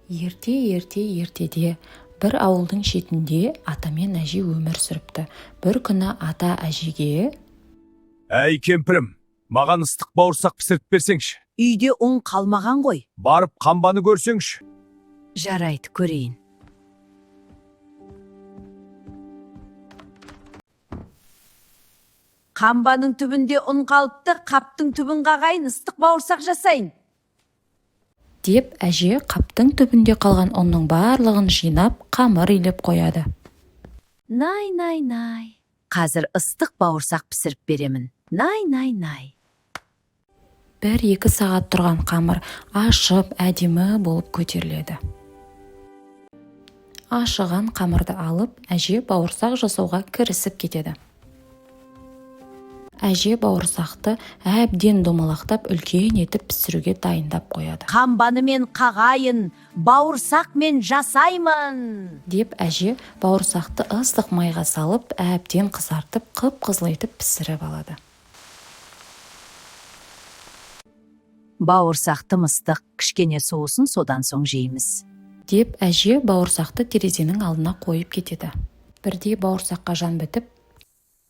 Ертеде бір ауылдың шетінде ата мен әже өмір сүріпті. Бір күні ата әжеге: «Әй кемпірім, маған ыстық бауырсақ пісіріп берсеңші. Үйде ұн қалмаған ғой. Барып қамбаны көрсеңші». Жарайды, көрейін. Қамбаның түбінде ұн қалыпты, қаптың түбін қағайын, ыстық бауырсақ жасайын. деп әже қаптың түбінде қалған ұнның барлығын жинап, қамыр илеп қояды. Най. Қазір ыстық бауырсақ пісіріп беремін. Най. 1-2 сағат тұрған қамыр ашып, әдемі болып көтеріледі. Ашыған қамырды алып, әже бауырсақ жасауға кірісіп кетеді. Әже бауырсақты әбден домалақтап, үлкен етіп пісіруге дайындап қояды. Қамбаны мен қағайын, бауырсақ мен жасаймын. деп әже бауырсақты ыстық майға салып, әбден қызартып, қып-қызыл етіп пісіріп алады. Бауырсақты ыстық, кішкене соусын содан соң жейміз. деп әже бауырсақты терезенің алдына қойып кетеді. Бірде бауырсаққа жан бітіп: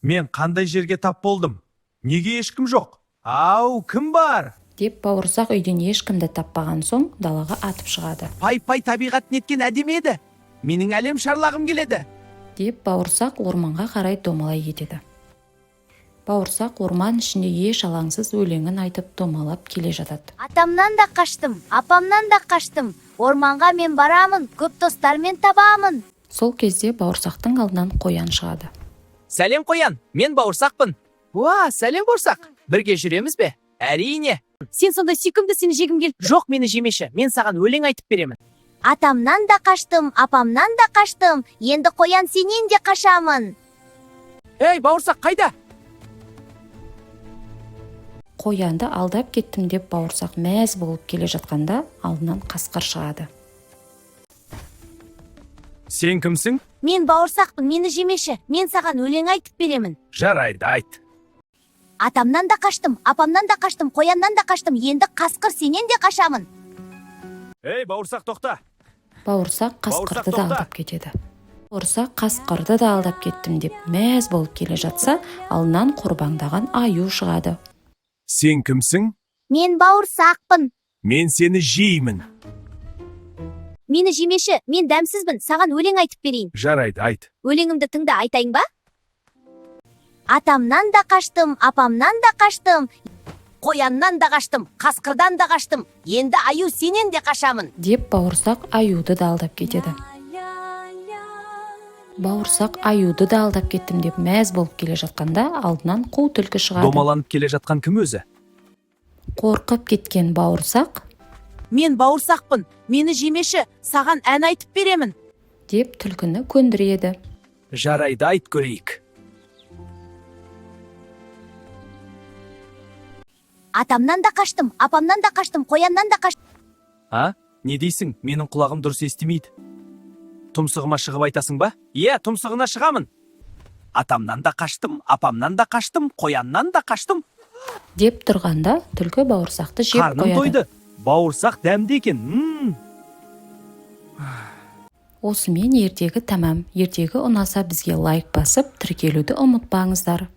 «Мен қандай жерге тап болдым? Неге ешкім жоқ? Ау, кім бар?» деп бауырсақ үйден ешкімді таппаған соң далаға атып шығады. Пай табиғат неткен әдемі еді. Менің әлем шарлағым келеді. деп бауырсақ орманға қарай домалай кетеді. Бауырсақ орман ішінде еш алаңсыз өлеңін айтып домалап келе жатады. Атамнан да қаштым, апамнан да қаштым. Орманға мен барамын, көп достармен табамын. Сол кезде бауырсақтың алдынан қоян шығады. Сәлем қоян, мен бауырсақпын. Уа, сәлем бауырсақ. Бірге жүреміз бе? Әрине. Сен сонда сүйкімді, сені жегім келіп. Жоқ, мені жемеші. Мен саған өлең айтып беремін. Атамнан да қаштым, апамнан да қаштым. Енді қоян сенен де қашамын. Ей, бауырсақ қайда? Қоянды алдап кеттім деп бауырсақ мәз болып келе жатқанда алдынан қасқыр шығады. Сен кімсің? Мен бауырсақпын, мені жемеші. Мен саған өлең айтып беремін. Жарайды, айт. Атамнан да қаштым, апамнан да қаштым, қояннан да қаштым. Енді қасқыр сенен де қашамын. Ей, бауырсақ тоқта. Бауырсақ қасқырды да тоқта. алдап кетеді. Бауырсақ қасқырды да алдап кеттім деп мәз болып келе жатса, алдынан қорбаңдаған аю шығады. Сен кімсің? Мен бауырсақпын. Мен сені жеймін. Мені жемеші, мен дәмсізбін. Саған өлең айтып берейін. Жарайды, айт. Өлеңімді тыңда, айтайын ба? Атамнан да қаштым, апамнан да қаштым. Қояннан да қаштым, қасқырдан да қаштым. Енді аю сенен де қашамын. деп бауырсақ аюды да алдап кетеді. Бауырсақ аюды да алдап кеттім деп мәз болып келе жатқанда алдынан қу түлкі шығады. Домаланып келе жатқан кім өзі? Қорқып кеткен бауырсақ: Мен бауырсақпын, мені жемеші, саған ән айтып беремін. деп түлкіні көндіреді. Жарайды, айт көрейік. Атамнан да қаштым, апамнан да қаштым, қояннан да қаштым. А? Не дейсің? Менің құлағым дұрыс естімейді. Тұмсығыма шығып айтасың ба? Иә, тұмсығына шығамын. Атамнан да қаштым, апамнан да қаштым, қояннан да қаштым. деп тұрғанда түлкі бауырсақты жеп Қарным қояды. тойды. Бауырсақ дәмді екен. Осымен ертегі тәмам. Ертегі ұнаса бізге лайк басып, тіркелуді ұмытпаңыздар.